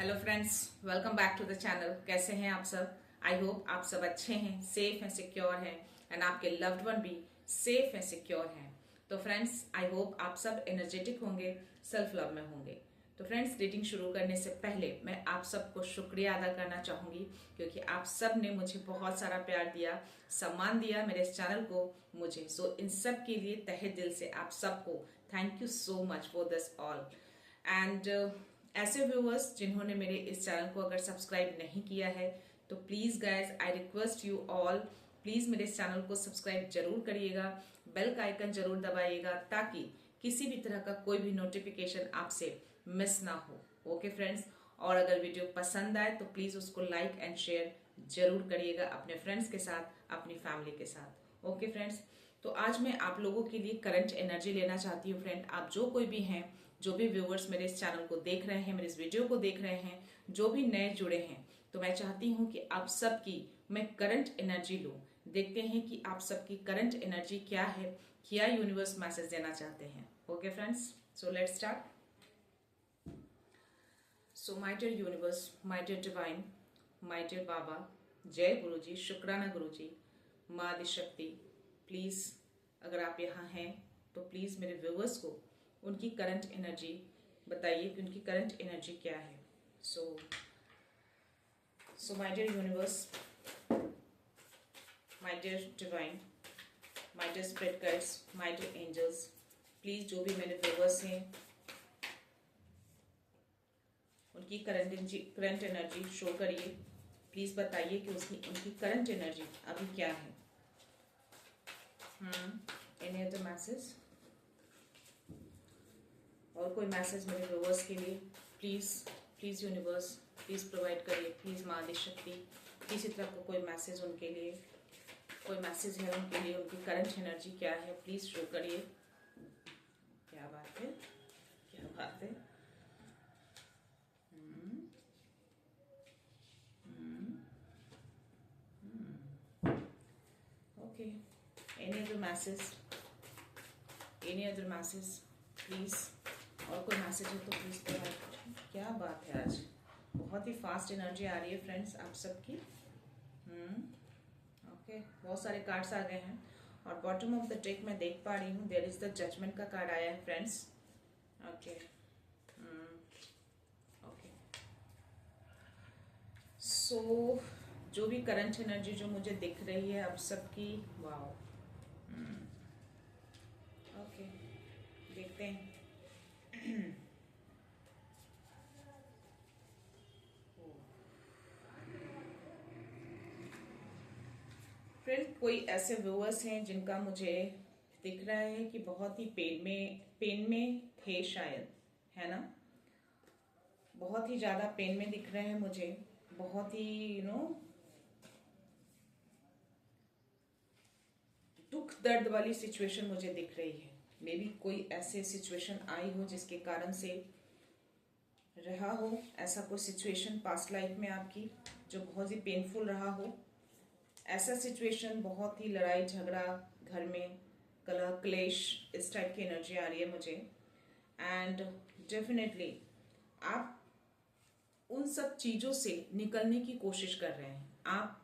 Hello friends, welcome back to the channel. कैसे हैं आप सब? आई होप आप सब अच्छे हैं, सेफ हैं, सिक्योर हैं एंड आपके लव्ड वन भी सेफ हैं, सिक्योर हैं। तो फ्रेंड्स, आई होप आप सब एनर्जेटिक होंगे, सेल्फ लव में होंगे। तो फ्रेंड्स, रीडिंग शुरू करने से पहले मैं आप सबको शुक्रिया अदा करना चाहूंगी क्योंकि आप सब ने मुझे बहुत सारा प्यार दिया, सम्मान दिया मेरे इस चैनल को मुझे। सो इन सब के लिए तहे दिल से आप सबको thank you so much for this all. And ऐसे व्यूअर्स जिन्होंने मेरे इस चैनल को अगर सब्सक्राइब नहीं किया है तो please guys I request you all, please मेरे इस चैनल को सब्सक्राइब जरूर करिएगा, बेल का आइकन जरूर दबाइएगा ताकि किसी भी तरह का कोई भी नोटिफिकेशन आपसे मिस ना हो। ओके फ्रेंड्स, और अगर वीडियो पसंद आए तो प्लीज उसको लाइक एंड शेयर जरूर करिएगा अपने फ्रेंड्स के साथ, अपनी फैमिली के साथ। ओके फ्रेंड्स, तो आज मैं आप लोगों के लिए करंट एनर्जी लेना चाहती हूँ। फ्रेंड, आप जो कोई भी हैं, जो भी व्यूअर्स मेरे इस चैनल को देख रहे हैं, मेरे इस वीडियो को देख रहे हैं, जो भी नए जुड़े हैं, तो मैं चाहती हूँ कि आप सबकी मैं करंट एनर्जी लूँ। देखते हैं कि आप सबकी करंट एनर्जी क्या है, क्या यूनिवर्स मैसेज देना चाहते हैं। Okay friends, so let's start. So my dear universe, my dear divine, my dear baba, जय गुरु जी, शुक्राना गुरु जी, माँ आदिशक्ति, प्लीज अगर आप यहाँ हैं तो प्लीज मेरे व्यूअर्स को उनकी करंट एनर्जी बताइए कि उनकी करंट एनर्जी क्या है। So my dear universe, my dear divine, my dear spirit guides, my dear angels, please जो भी मेरे व्यूअर्स हैं उनकी करंट एनर्जी शो करिए। प्लीज बताइए कि उनकी करंट एनर्जी अभी क्या है। एनी अदर मैसेज और कोई मैसेज मेरे व्यूअर्स के लिए? प्लीज यूनिवर्स, प्लीज प्रोवाइड करिए। प्लीज माँ आदिशक्ति, किसी तरह का कोई मैसेज उनके लिए, कोई मैसेज है उनके लिए, उनकी करंट एनर्जी क्या है, प्लीज शो करिए। क्या बात है, क्या बात है। Okay, any other message, any other message please. और कोई मैसेज है तो प्लीज प्रोवाइड करें। क्या बात है, आज बहुत ही फास्ट एनर्जी आ रही है फ्रेंड्स आप सबकी। ओके, बहुत सारे कार्ड्स आ गए हैं और बॉटम ऑफ द डेक मैं देख पा रही हूँ देयर इज द जजमेंट का कार्ड आया है फ्रेंड्स। ओके ओके, सो जो भी करंट एनर्जी जो मुझे दिख रही है आप सबकी, वाओ। ओके, देखते हैं। फ्रेंड, कोई ऐसे व्यूअर्स हैं जिनका मुझे दिख रहा है कि बहुत ही पेन में थे शायद, है ना? बहुत ही ज्यादा पेन में दिख रहे हैं मुझे, बहुत ही दुख दर्द वाली सिचुएशन मुझे दिख रही है। मे बी कोई ऐसे सिचुएशन आई हो जिसके कारण से रहा हो ऐसा कोई सिचुएशन पास्ट लाइफ में आपकी जो बहुत ही पेनफुल रहा हो। ऐसा सिचुएशन, बहुत ही लड़ाई झगड़ा, घर में कलह क्लेश, इस टाइप की एनर्जी आ रही है मुझे। एंड डेफिनेटली आप उन सब चीज़ों से निकलने की कोशिश कर रहे हैं। आप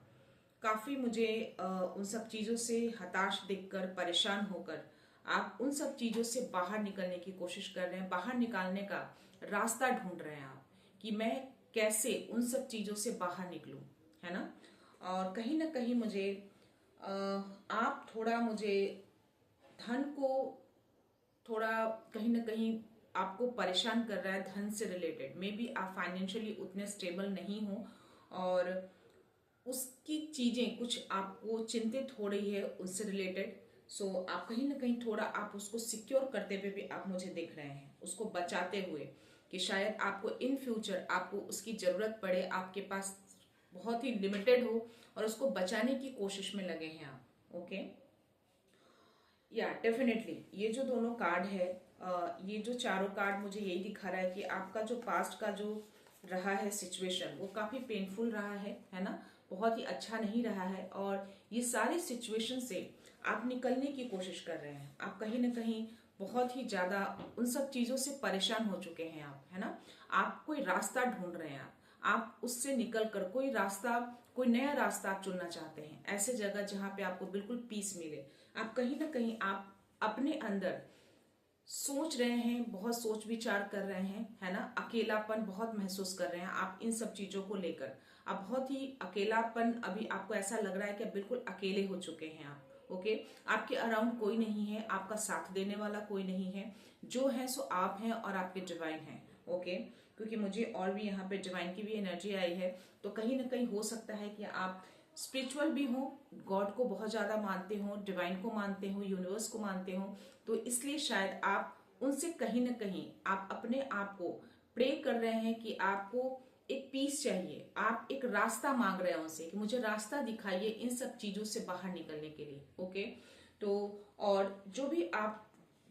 काफ़ी मुझे उन सब चीज़ों से हताश दिखकर, परेशान होकर आप उन सब चीज़ों से बाहर निकलने की कोशिश कर रहे हैं, बाहर निकालने का रास्ता ढूंढ रहे हैं आप कि मैं कैसे उन सब चीज़ों से बाहर निकलूं, है ना? और कहीं ना कहीं मुझे आप थोड़ा मुझे धन को थोड़ा कहीं ना कहीं आपको परेशान कर रहा है, धन से रिलेटेड। मे बी आप फाइनेंशियली उतने स्टेबल नहीं हो और उसकी चीजें कुछ आपको चिंतित हो रही है उससे रिलेटेड। सो आप कहीं ना कहीं थोड़ा आप उसको सिक्योर करते हुए भी आप मुझे देख रहे हैं, उसको बचाते हुए कि शायद आपको इन फ्यूचर आपको उसकी जरूरत पड़े, आपके पास बहुत ही लिमिटेड हो और उसको बचाने की कोशिश में लगे हैं आप। ओके, या डेफिनेटली ये जो दोनों कार्ड है, ये जो चारों कार्ड मुझे यही दिखा रहा है कि आपका जो पास्ट का जो रहा है सिचुएशन वो काफी पेनफुल रहा है ना? बहुत ही अच्छा नहीं रहा है और ये सारे सिचुएशन से आप निकलने की कोशिश कर रहे हैं। आप कहीं ना कहीं बहुत ही ज्यादा उन सब चीजों से परेशान हो चुके हैं आप, है ना। आप कोई रास्ता ढूंढ रहे हैं, आप उससे निकल कर कोई रास्ता, कोई नया रास्ता आप चुनना चाहते हैं, ऐसे जगह जहां पे आपको बिल्कुल पीस मिले। आप कहीं ना कहीं आप अपने अंदर सोच रहे हैं, बहुत सोच विचार कर रहे हैं, है ना। अकेलापन बहुत महसूस कर रहे हैं आप इन सब चीजों को लेकर। आप बहुत ही अकेलापन, अभी आपको ऐसा लग रहा है कि आप बिल्कुल अकेले हो चुके हैं आप। ओके, आपके अराउंड कोई नहीं है, आपका साथ देने वाला कोई नहीं है, जो है सो आप हैं और आपके डिवाइन हैं। ओके, क्योंकि मुझे और भी यहाँ पे डिवाइन की भी एनर्जी आई है, तो कहीं ना कहीं हो सकता है कि आप स्पिरिचुअल भी हो, गॉड को बहुत ज्यादा मानते हो, डिवाइन को मानते हो, यूनिवर्स को मानते हो, तो इसलिए शायद आप उनसे कहीं ना कहीं आप अपने आप को प्रे कर रहे हैं कि आपको एक पीस चाहिए, आप एक रास्ता मांग रहे हैं उनसे कि मुझे रास्ता दिखाइए इन सब चीजों से बाहर निकलने के लिए। ओके, तो और जो भी आप,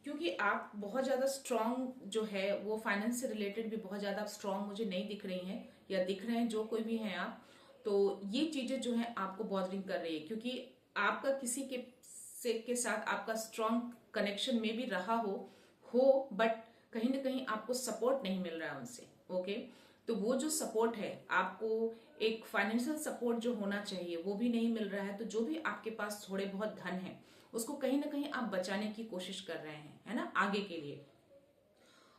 क्योंकि आप बहुत ज्यादा स्ट्रांग जो है वो फाइनेंस से रिलेटेड भी बहुत ज्यादा स्ट्रांग मुझे नहीं दिख रही हैं, या दिख रहे हैं जो कोई भी हैं आप, तो ये चीजें जो है आपको बॉदरिंग कर रही है, क्योंकि आपका किसी के साथ आपका स्ट्रांग कनेक्शन में भी रहा हो बट कहीं ना कहीं आपको सपोर्ट नहीं मिल रहा है उनसे। ओके, तो वो जो सपोर्ट है आपको, एक फाइनेंशियल सपोर्ट जो होना चाहिए वो भी नहीं मिल रहा है। तो जो भी आपके पास थोड़े बहुत धन है उसको कहीं ना कहीं आप बचाने की कोशिश कर रहे हैं, है ना, आगे के लिए।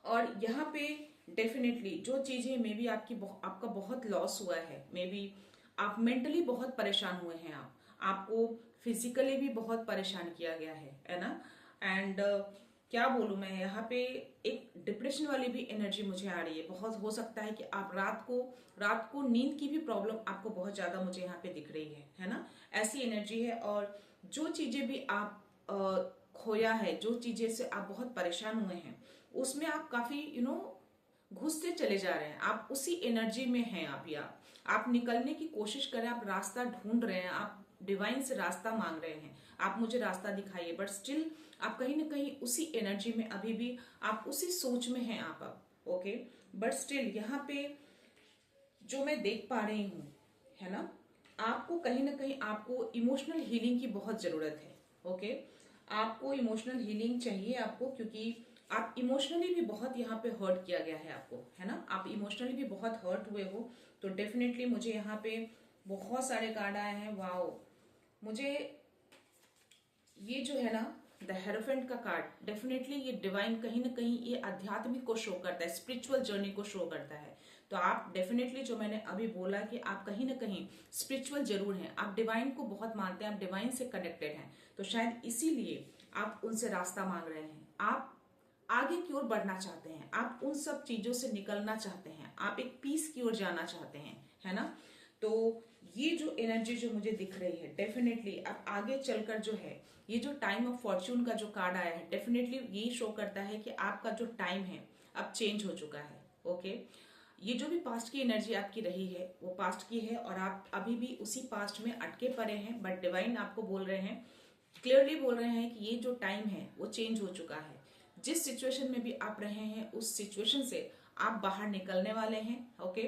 और यहाँ पे डेफिनेटली जो चीजें मे बी आपका बहुत लॉस हुआ है, मे बी आप मेंटली बहुत परेशान हुए हैं, आपको फिजिकली भी बहुत परेशान किया गया है ना। एंड क्या बोलूं मैं, यहाँ पे एक डिप्रेशन वाली भी एनर्जी मुझे आ रही है। बहुत हो सकता है कि आप रात को नींद की भी प्रॉब्लम आपको बहुत ज्यादा मुझे यहाँ पे दिख रही है ना, ऐसी एनर्जी है। और जो चीजें भी आप खोया है, जो चीजें से आप बहुत परेशान हुए हैं, उसमें आप काफी घुसते चले जा रहे हैं, आप उसी एनर्जी में हैं। आप निकलने की कोशिश करें, आप रास्ता ढूंढ रहे हैं, आप डिवाइन से रास्ता मांग रहे हैं, आप मुझे रास्ता दिखाइए, बट स्टिल आप कहीं ना कहीं उसी एनर्जी में अभी भी आप उसी सोच में हैं आप अब। ओके, बट स्टिल यहाँ पे जो मैं देख पा रही हूँ, है ना, आपको कहीं ना कहीं आपको इमोशनल हीलिंग की बहुत जरूरत है। ओके, आपको इमोशनल हीलिंग चाहिए आपको, क्योंकि आप इमोशनली भी बहुत यहाँ पे हर्ट किया गया है आपको, है ना, आप इमोशनली भी बहुत हर्ट हुए हो। तो डेफिनेटली मुझे यहाँ पे बहुत सारे कार्ड आए हैं। वाओ, मुझे ये जो है ना द हेरोफेंट का कार्ड, डेफिनेटली ये डिवाइन कहीं ना कहीं ये आध्यात्मिक को शो करता है, स्पिरिचुअल जर्नी को शो करता है। तो आप डेफिनेटली, जो मैंने अभी बोला कि आप कहीं ना कहीं स्पिरिचुअल जरूर हैं, आप डिवाइन को बहुत मानते हैं, आप डिवाइन से कनेक्टेड हैं, तो शायद इसीलिए आप उनसे रास्ता मांग रहे हैं। आप आगे की ओर बढ़ना चाहते हैं, आप उन सब चीजों से निकलना चाहते हैं, आप एक पीस की ओर जाना चाहते हैं, है ना। तो ये जो एनर्जी जो मुझे दिख रही है, डेफिनेटली अब आगे चलकर जो है, ये जो टाइम ऑफ फॉर्च्यून का जो कार्ड आया है, डेफिनेटली ये शो करता है कि आपका जो टाइम है अब चेंज हो चुका है। ओके, ये जो भी पास्ट की एनर्जी आपकी रही है वो पास्ट की है, और आप अभी भी उसी पास्ट में अटके पड़े हैं, बट डिवाइन आपको बोल रहे हैं, क्लियरली बोल रहे हैं कि ये जो टाइम है वो चेंज हो चुका है। जिस सिचुएशन में भी आप रहे हैं उस सिचुएशन से आप बाहर निकलने वाले हैं। ओके,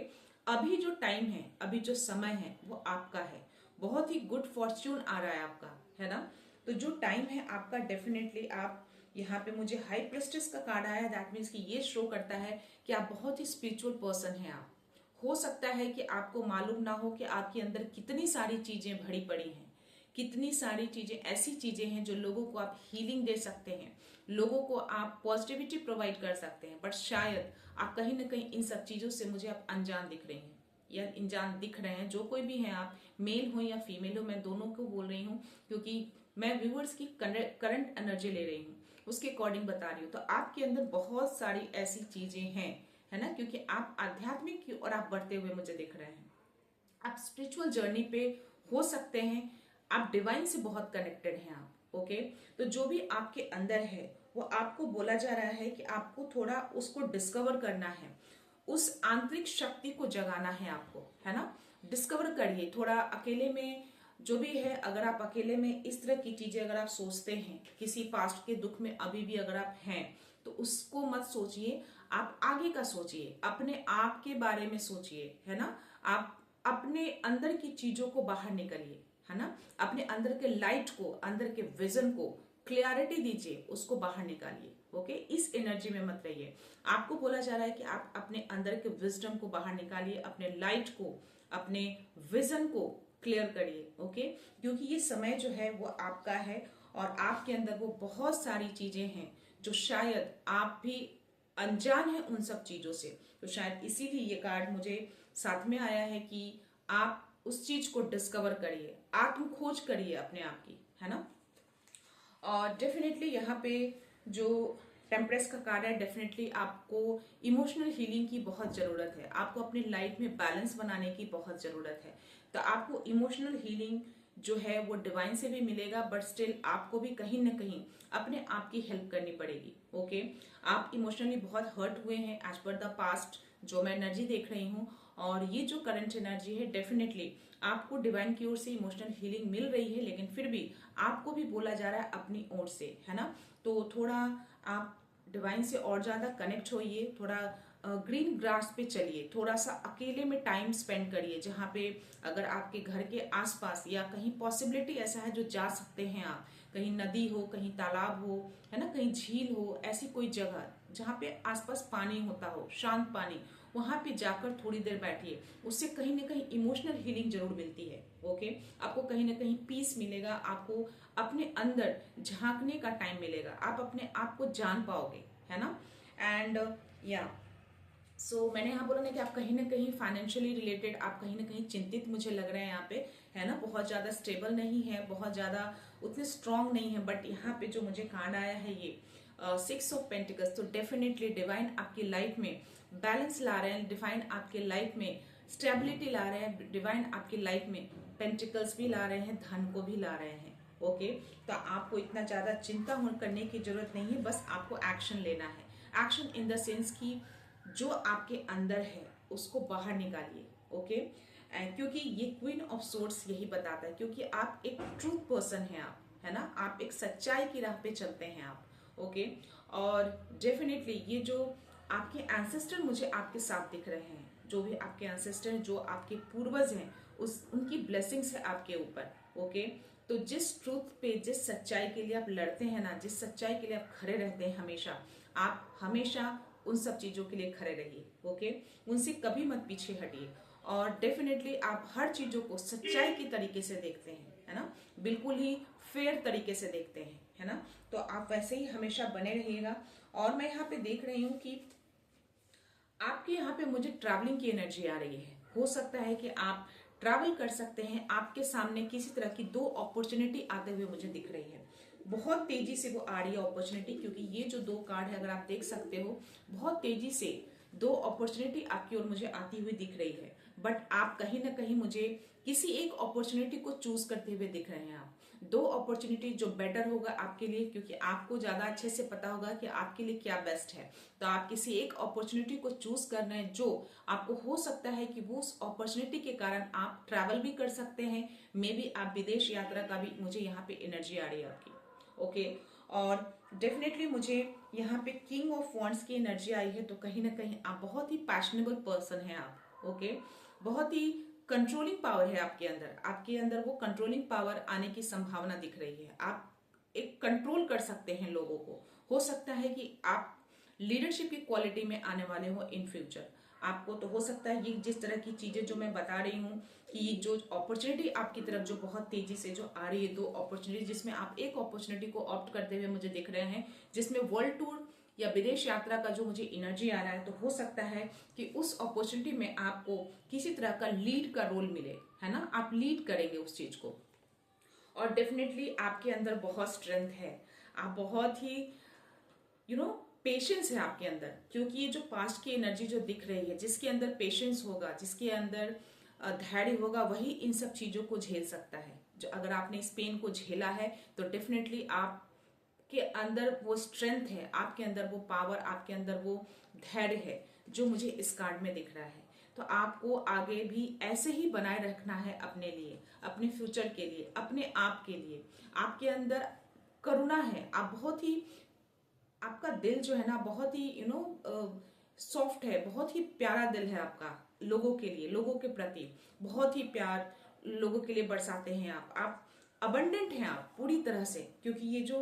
अभी जो टाइम है, अभी जो समय है वो आपका है, बहुत ही गुड फॉर्च्यून आ रहा है आपका, है ना। तो जो टाइम है आपका, डेफिनेटली आप यहाँ पे, मुझे हाई प्रेस्टिस का कार्ड आया, दैट मीन्स कि ये शो करता है कि आप बहुत ही स्पिरिचुअल पर्सन हैं। आप, हो सकता है कि आपको मालूम ना हो कि आपके अंदर कितनी सारी चीजें भरी पड़ी हैं, कितनी सारी चीजें, ऐसी चीजें हैं जो लोगों को आप हीलिंग दे सकते हैं, लोगों को आप पॉजिटिविटी प्रोवाइड कर सकते हैं, बट शायद आप कहीं ना कहीं इन सब चीजों से मुझे आप अनजान दिख रही हैं या अनजान दिख रहे हैं। जो कोई भी हैं आप, मेल हो या फीमेल हो, मैं दोनों को बोल रही हूँ, क्योंकि मैं व्यूअर्स की करंट एनर्जी ले रही हूँ, उसके अकॉर्डिंग बता रही हूँ। तो आपके अंदर बहुत सारी ऐसी चीजें हैं, है ना, क्योंकि आप आध्यात्मिक की ओर आप बढ़ते हुए मुझे दिख रहे हैं, आप स्पिरिचुअल जर्नी पे हो सकते हैं, आप डिवाइन से बहुत कनेक्टेड हैं आप। ओके, तो जो भी आपके अंदर है वो आपको बोला जा रहा है कि आपको थोड़ा उसको डिस्कवर करना है, उस आंतरिक शक्ति को जगाना है आपको, है ना। डिस्कवर करिए थोड़ा अकेले में, जो भी है, अगर आप अकेले में इस तरह की चीजें अगर आप सोचते हैं, किसी पास्ट के दुख में अभी भी अगर आप हैं, तो उसको मत सोचिए, आप आगे का सोचिए, अपने आप के बारे में सोचिए, है ना। आप अपने अंदर की चीजों को बाहर निकलिए, है ना, अपने अंदर के लाइट को, अंदर के विजन को क्लियरिटी दीजिए, उसको बाहर निकालिए। ओके, इस एनर्जी में मत रहिए। आपको बोला जा रहा है कि आप अपने अंदर के विजडम को बाहर निकालिए, अपने लाइट को, अपने विजन को क्लियर करिए। ओके, क्योंकि ये समय जो है वो आपका है और आपके अंदर वो बहुत सारी चीजें हैं जो शायद आप भी अनजान है उन सब चीजों से। तो शायद इसीलिए ये कार्ड मुझे साथ में आया है कि आप उस चीज को डिस्कवर करिए, आत्म खोज करिए अपने आप की, है ना। और डेफिनेटली यहाँ पे जो टेम्परेस का कार्ड है, डेफिनेटली आपको इमोशनल हीलिंग की बहुत ज़रूरत है, आपको अपनी लाइफ में बैलेंस बनाने की बहुत ज़रूरत है। तो आपको इमोशनल हीलिंग जो है वो डिवाइन से भी मिलेगा, बट स्टिल आपको भी कहीं ना कहीं अपने आप की हेल्प करनी पड़ेगी। ओके, आप इमोशनली बहुत हर्ट हुए हैं एज पर द पास्ट, जो मैं एनर्जी देख रही हूँ। और ये जो करंट एनर्जी है, डेफिनेटली आपको डिवाइन की ओर से इमोशनल हीलिंग मिल रही है, लेकिन फिर भी आपको भी बोला जा रहा है अपनी ओर से, है ना। तो थोड़ा आप डिवाइन से और ज़्यादा कनेक्ट होइए, थोड़ा ग्रीन ग्रास पे चलिए, थोड़ा सा अकेले में टाइम स्पेंड करिए, जहाँ पे अगर आपके घर के आसपास या कहीं पॉसिबिलिटी ऐसा है जो जा सकते हैं आप, कहीं नदी हो, कहीं तालाब हो, है ना, कहीं झील हो, ऐसी कोई जगह जहाँ पे आसपास पानी होता हो, शांत पानी, वहां पे जाकर थोड़ी देर बैठिए। उससे कहीं ना कहीं इमोशनल हीलिंग जरूर मिलती है। ओके, आपको कहीं ना कहीं पीस मिलेगा, आपको अपने अंदर झांकने का टाइम मिलेगा, आप अपने आप को जान पाओगे, है ना। एंड या मैंने यहाँ बोला ना कि आप कहीं ना कहीं फाइनेंशियली रिलेटेड, आप कहीं ना कहीं चिंतित मुझे लग रहे हैं यहाँ पे, है ना। बहुत ज्यादा स्टेबल नहीं है, बहुत ज्यादा उतने स्ट्रांग नहीं है, बट यहाँ पे जो मुझे कार्ड आया है ये 6 ऑफ पेंटिकल्स, तो डेफिनेटली डिवाइन आपकी लाइफ में बैलेंस ला रहे हैं, डिवाइन आपके लाइफ में स्टेबिलिटी ला रहे हैं, डिवाइन आपकी लाइफ में पेंटिकल्स भी ला रहे हैं, धन को भी ला रहे हैं। ओके, तो आपको इतना ज्यादा चिंता करने की जरूरत नहीं है, बस आपको एक्शन लेना है। एक्शन इन द सेंस की जो आपके अंदर है उसको बाहर निकालिए। ओके, क्योंकि ये क्वीन ऑफ सोर्ड्स यही बताता है, क्योंकि आप एक ट्रूथ पर्सन हैं आप, है ना, आप एक सच्चाई की राह पे चलते हैं आप। ओके, और डेफिनेटली ये जो आपके एंसेस्टर मुझे आपके साथ दिख रहे हैं, जो भी आपके एंसेस्टर, जो आपके पूर्वज हैं, उस उनकी ब्लेसिंग्स है आपके ऊपर। ओके, तो जिस ट्रूथ पे, जिस सच्चाई के लिए आप लड़ते हैं ना, जिस सच्चाई के लिए आप खड़े रहते हैं हमेशा, आप हमेशा उन सब चीजों के लिए खड़े रहिए। ओके, उनसे कभी मत पीछे हटिए, और डेफिनेटली आप हर चीजों को सच्चाई के तरीके से देखते हैं, है ना, बिल्कुल ही फेयर तरीके से देखते हैं, है ना। तो आप वैसे ही हमेशा बने रहिएगा। और मैं यहाँ पे देख रही हूँ कि आपके यहाँ पे मुझे ट्रैवलिंग की एनर्जी आ रही है। हो सकता है कि आप ट्रैवल कर सकते हैं, आपके सामने किसी तरह की 2 अपॉर्चुनिटी आते हुए मुझे दिख रही है, बहुत तेजी से वो आ रही है अपॉर्चुनिटी, क्योंकि ये जो 2 कार्ड है अगर आप देख सकते हो, बहुत तेजी से 2 अपॉर्चुनिटी आपकी ओर मुझे आती हुई दिख रही है। बट आप कहीं ना कहीं मुझे किसी एक अपॉर्चुनिटी को चूज करते हुए दिख रहे हैं। आप 2 अपॉर्चुनिटी जो बेटर होगा आपके लिए, क्योंकि आपको ज्यादा अच्छे से पता होगा कि आपके लिए क्या बेस्ट है, तो आप किसी एक अपॉर्चुनिटी को चूज कर रहे हैं, जो आपको हो सकता है कि वो उस अपॉर्चुनिटी के कारण आप ट्रैवल भी कर सकते हैं, मे बी आप विदेश यात्रा का भी मुझे यहाँ पे एनर्जी आ रही है आपकी। ओके, और डेफिनेटली मुझे यहाँ पे किंग ऑफ वॉन्ड्स की एनर्जी आई है, तो कहीं ना कहीं आप बहुत ही पैशनेबल पर्सन हैं आप। ओके, बहुत ही कंट्रोलिंग पावर है आपके अंदर, आपके अंदर वो कंट्रोलिंग पावर आने की संभावना दिख रही है। आप एक कंट्रोल कर सकते हैं लोगों को। हो सकता है कि आप लीडरशिप की क्वालिटी में आने वाले हो इन फ्यूचर। आपको तो हो सकता है ये जिस तरह की चीजें जो मैं बता रही हूँ, कि ये जो अपॉर्चुनिटी आपकी तरफ जो बहुत तेजी से जो आ रही है, 2 अपॉर्चुनिटी, जिसमें आप एक अपॉर्चुनिटी को ऑप्ट करते हुए मुझे दिख रहे हैं, जिसमें वर्ल्ड टूर या विदेश यात्रा का जो मुझे एनर्जी आ रहा है, तो हो सकता है कि उस अपॉर्चुनिटी में आपको किसी तरह का लीड का रोल मिले, है ना, आप लीड करेंगे उस चीज को। और डेफिनेटली आपके अंदर बहुत स्ट्रेंथ है, आप बहुत ही पेशेंस है आपके अंदर, क्योंकि ये जो पास्ट की एनर्जी जो दिख रही है, जिसके अंदर पेशेंस होगा, जिसके अंदर धैर्य होगा, वही इन सब चीजों को झेल सकता है। जो अगर आपने इस पेन को झेला है, तो डेफिनेटली आपके अंदर वो स्ट्रेंथ है, आपके अंदर वो पावर, आपके अंदर वो धैर्य है, जो मुझे इस कार्ड में दिख रहा है। तो आपको आगे भी ऐसे ही बनाए रखना है अपने लिए, अपने फ्यूचर के लिए, अपने आप के लिए। आपके अंदर करुणा है, आप बहुत ही, आपका दिल जो है ना बहुत ही सॉफ्ट है, बहुत ही प्यारा दिल है आपका, लोगों के लिए, लोगों के प्रति बहुत ही प्यार लोगों के लिए बरसाते हैं आप अबंडेंट हैं आप पूरी तरह से, क्योंकि ये जो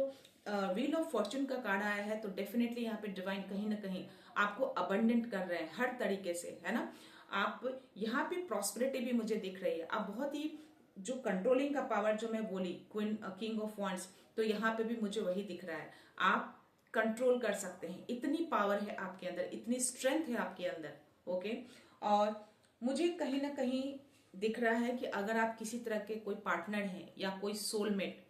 व्हील ऑफ फॉर्च्यून का कार्ड आया है तो डेफिनेटली यहाँ पे डिवाइन कहीं ना कहीं आपको अबंडेंट कर रहे हैं हर तरीके से, है ना। आप यहाँ पे प्रॉस्पेरिटी भी मुझे दिख रही है। आप बहुत ही जो कंट्रोलिंग का पावर जो मैं बोली क्वीन किंग ऑफ वांड्स, तो यहाँ पे भी मुझे वही दिख रहा है। आप कंट्रोल कर सकते हैं, इतनी पावर है आपके अंदर, इतनी स्ट्रेंथ है आपके अंदर। ओके, और मुझे कहीं ना कहीं दिख रहा है कि अगर आप किसी तरह के कोई पार्टनर हैं या कोई सोलमेट,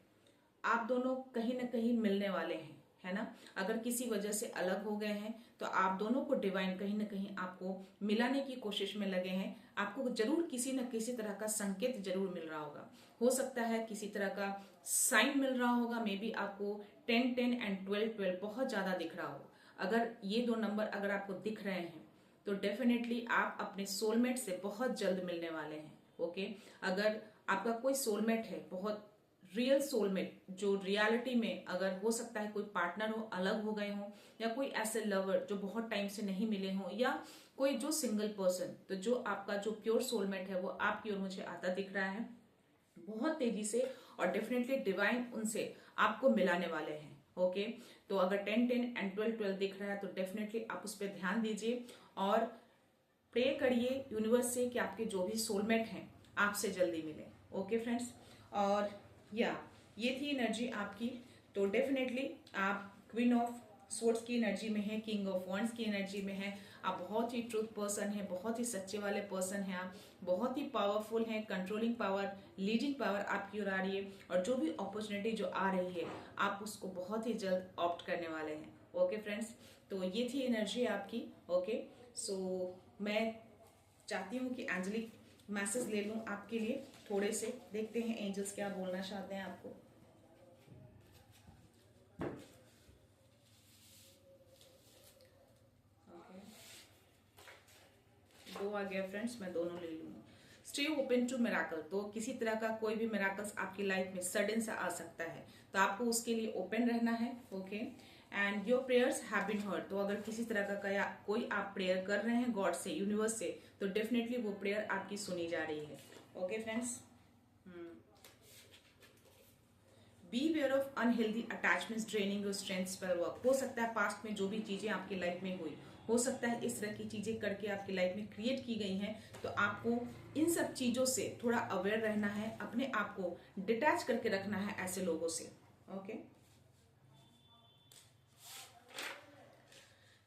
आप दोनों कहीं ना कहीं मिलने वाले हैं, है ना। अगर किसी वजह से अलग हो गए हैं तो आप दोनों को डिवाइन कहीं ना कहीं आपको मिलाने की कोशिश में लगे हैं। आपको जरूर किसी न किसी तरह का संकेत जरूर मिल रहा होगा। हो सकता है किसी तरह का साइन मिल रहा होगा। मे बी आपको 10 10 एंड 12 12 बहुत ज्यादा दिख रहा हो। अगर ये दो नंबर अगर आपको दिख रहे हैं तो डेफिनेटली आप अपने सोलमेट से बहुत जल्द मिलने वाले हैं। ओके, अगर आपका कोई सोलमेट है, बहुत रियल सोलमेट, जो रियलिटी में अगर हो सकता है कोई पार्टनर हो, अलग हो गए हो, या कोई ऐसे लवर जो बहुत टाइम से नहीं मिले हो, या कोई जो सिंगल पर्सन, तो जो आपका जो प्योर सोलमेट है वो आपकी ओर मुझे आता दिख रहा है बहुत तेजी से, और डेफिनेटली डिवाइन उनसे आपको मिलाने वाले हैं। ओके, तो अगर 10 10 एंड 12 12 दिख रहा है तो डेफिनेटली आप उस पर ध्यान दीजिए और प्रे करिए यूनिवर्स से कि आपके जो भी सोलमेट हैं आपसे जल्दी मिले। ओके फ्रेंड्स, और या ये थी एनर्जी आपकी। तो डेफिनेटली आप क्वीन ऑफ स्वॉर्ड्स की एनर्जी में है, किंग ऑफ वॉन्ड्स की एनर्जी में है। आप बहुत ही ट्रूथ पर्सन हैं, बहुत ही सच्चे वाले पर्सन हैं, आप बहुत ही पावरफुल हैं। कंट्रोलिंग पावर, लीडिंग पावर आपकी ओर आ रही है, और जो भी अपॉर्चुनिटी जो आ रही है आप उसको बहुत ही जल्द ऑप्ट करने वाले हैं। ओके फ्रेंड्स, तो ये थी एनर्जी आपकी। ओके, सो मैं चाहती हूँ कि एंजेलिक मैसेज ले लूँ आपके लिए थोड़े से, देखते हैं एंजल्स क्या बोलना चाहते हैं आपको। दो आ गया फ्रेंड्स, मैं दोनों ले लूंगी। स्टे ओपन टू मिराकल, तो किसी तरह का कोई भी मिराकल्स आपकी लाइफ में सडन सा आ सकता है, तो आपको उसके लिए ओपन रहना है। Okay, and your prayers have been heard, तो अगर किसी तरह का कोई आप प्रेयर कर रहे हैं गॉड से, यूनिवर्स से, तो डेफिनेटली वो प्रेयर आपकी सुनी जा रही है। Okay friends, beware of unhealthy attachments draining your strength spell work. हो सकता है पास्ट में जो भी चीजें आपकी लाइफ में हुई, हो सकता है इस तरह की चीजें करके आपकी लाइफ में क्रिएट की गई हैं, तो आपको इन सब चीजों से थोड़ा अवेयर रहना है, अपने आप को डिटैच करके रखना है ऐसे लोगों से। Okay,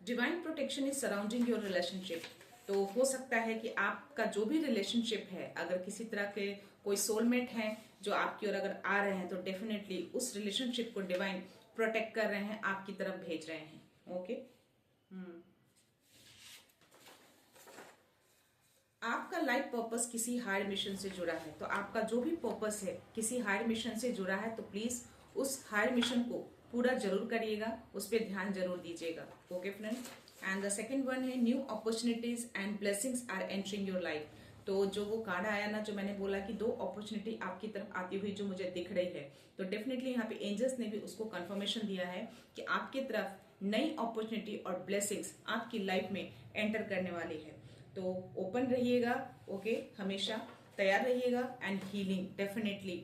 divine protection is surrounding your relationship, तो हो सकता है कि आपका जो भी रिलेशनशिप है, अगर किसी तरह के कोई सोलमेट हैं जो आपकी ओर अगर आ रहे हैं, तो डेफिनेटली उस रिलेशनशिप को डिवाइन प्रोटेक्ट कर रहे हैं, आपकी तरफ भेज रहे हैं। ओके, आपका लाइफ पर्पस किसी हायर मिशन से जुड़ा है, तो आपका जो भी पर्पस है किसी हायर मिशन से जुड़ा है, तो प्लीज उस हायर मिशन को पूरा जरूर करिएगा, उस पर ध्यान जरूर दीजिएगा। Okay friends, and the second one है new opportunities and blessings are entering your life, तो जो वो कार्ड आया ना, जो मैंने बोला कि दो अपॉर्चुनिटी आपकी तरफ आती हुई जो मुझे दिख रही है, तो डेफिनेटली यहाँ पे एंजल्स ने भी उसको कंफर्मेशन दिया है कि आपकी तरफ नई अपॉर्चुनिटी और ब्लेसिंग्स आपकी लाइफ में एंटर करने वाली है। तो ओपन रहिएगा, ओके, हमेशा तैयार रहिएगा। एंड हीलिंग, डेफिनेटली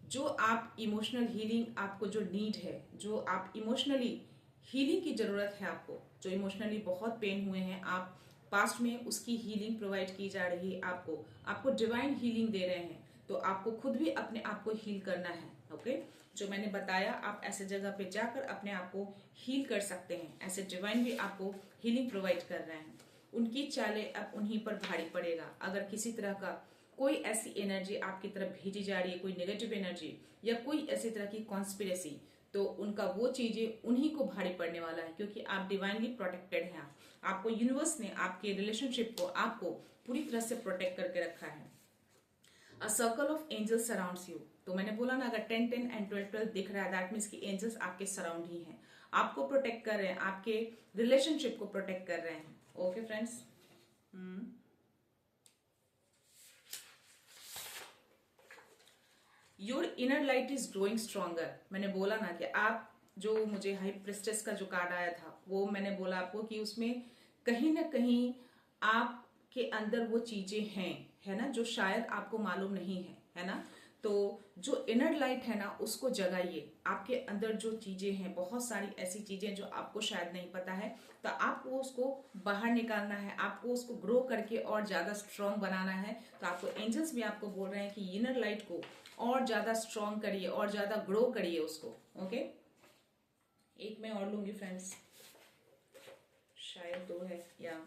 जो आप इमोशनल हीलिंग, आपको जो नीड है, जो आप इमोशनली हीलिंग की जरूरत है, आपको जो इमोशनली बहुत पेन हुए हैं आप पास्ट में, उसकी हीलिंग प्रोवाइड की जा रही है आपको डिवाइन हीलिंग दे रहे हैं, तो आपको खुद भी अपने आप को हील करना है। ओके, जो मैंने बताया, आप ऐसे जगह पे जाकर अपने आप को हील कर सकते हैं, ऐसे डिवाइन भी आपको हीलिंग प्रोवाइड कर रहे हैं। उनकी चालें अब उन्हीं पर भारी पड़ेगा। अगर किसी तरह का कोई ऐसी एनर्जी आपकी तरफ भेजी जा रही है, कोई नेगेटिव एनर्जी या कोई ऐसी तरह की कॉन्स्पिरेसी, तो उनका वो चीजें उन्हीं को भारी पड़ने वाला है, क्योंकि आप डिवाइनली प्रोटेक्टेड हैं। आपको यूनिवर्स ने आपके रिलेशनशिप को आपको पूरी तरह से प्रोटेक्ट करके रखा है। A circle of angels surrounds you, तो मैंने बोला ना, अगर 10 10 एंड 12 12 दिख रहा है, दैट मीन्स कि एंजल्स आपके सराउंड ही हैं, आपको प्रोटेक्ट कर रहे हैं, आपके रिलेशनशिप को प्रोटेक्ट कर रहे हैं। Okay friends, your inner light is growing stronger, मैंने बोला ना कि आप जो मुझे हाई प्रिस्टेस का जो कार्ड आया था, वो मैंने बोला आपको कि उसमें कहीं ना कहीं आपके अंदर वो चीजें हैं, है ना, जो शायद आपको मालूम नहीं है, है ना। तो जो इनर लाइट है ना उसको जगाइए। आपके अंदर जो चीजें हैं, बहुत सारी ऐसी चीजें जो आपको शायद नहीं पता है, तो आपको उसको बाहर निकालना है, आपको उसको ग्रो करके और ज्यादा स्ट्रांग बनाना है। तो आपको एंजल्स भी आपको बोल रहे हैं कि इनर लाइट को और ज्यादा स्ट्रांग करिए और ज्यादा ग्रो करिए उसको। ओके, एक मैं और लूंगी फ्रेंड्स, शायद 2 है। या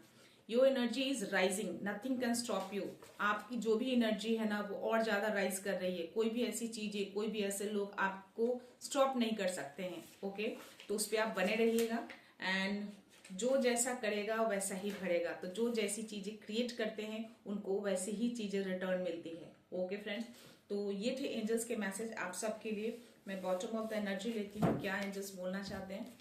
your energy is rising, nothing can stop you. आपकी जो भी एनर्जी है ना वो और ज्यादा राइज कर रही है। कोई भी ऐसी चीजें, कोई भी ऐसे लोग आपको स्टॉप नहीं कर सकते हैं। ओके, तो उस पर आप बने रहिएगा। एंड जो जैसा करेगा वैसा ही भरेगा। तो जो जैसी चीजें क्रिएट करते हैं उनको वैसी ही चीजें रिटर्न मिलती है। ओके फ्रेंड्स, तो ये थे एंजल्स के मैसेज आप सबके लिए। मैं बॉटम ऑफ द एनर्जी लेती हूँ, क्या एंजल्स बोलना चाहते हैं।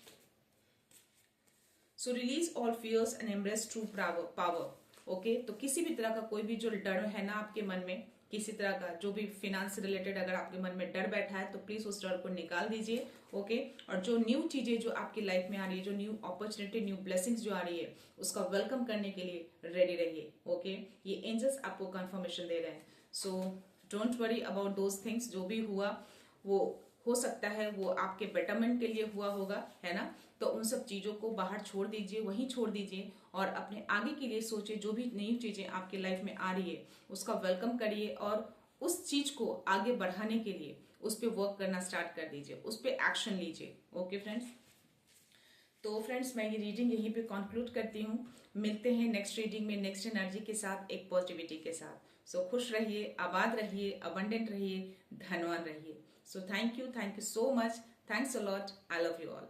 So release all fears and embrace true power. Okay, तो किसी भी तरह का कोई भी जो डर है ना आपके मन में, किसी तरह का जो भी फिनांस से रिलेटेड अगर आपके मन में डर बैठा है तो प्लीज उस डर को निकाल दीजिए। ओके, और जो न्यू चीजें जो आपकी लाइफ में आ रही है, जो न्यू अपॉर्चुनिटी, न्यू ब्लेसिंग्स जो आ रही है, उसका वेलकम करने के लिए रेडी रहिए। ओके, ये एंजल्स आपको कंफर्मेशन दे रहे हैं। So don't worry about those things. जो भी हुआ वो हो सकता है वो आपके बेटरमेंट के लिए हुआ होगा, है ना। तो उन सब चीजों को बाहर छोड़ दीजिए, वहीं छोड़ दीजिए और अपने आगे के लिए सोचिए। जो भी नई चीजें आपकी लाइफ में आ रही है उसका वेलकम करिए और उस चीज को आगे बढ़ाने के लिए उस पर वर्क करना स्टार्ट कर दीजिए, उस पर एक्शन लीजिए। ओके फ्रेंड्स, तो फ्रेंड्स मैं ये रीडिंग यहीं पे कंक्लूड करती हूँ। मिलते हैं नेक्स्ट रीडिंग में नेक्स्ट एनर्जी के साथ, एक पॉजिटिविटी के साथ। सो खुश रहिए, आबाद रहिए, अबंडेंट रहिए, धनवान रहिए। So thank you so much, thanks a lot, I love you all.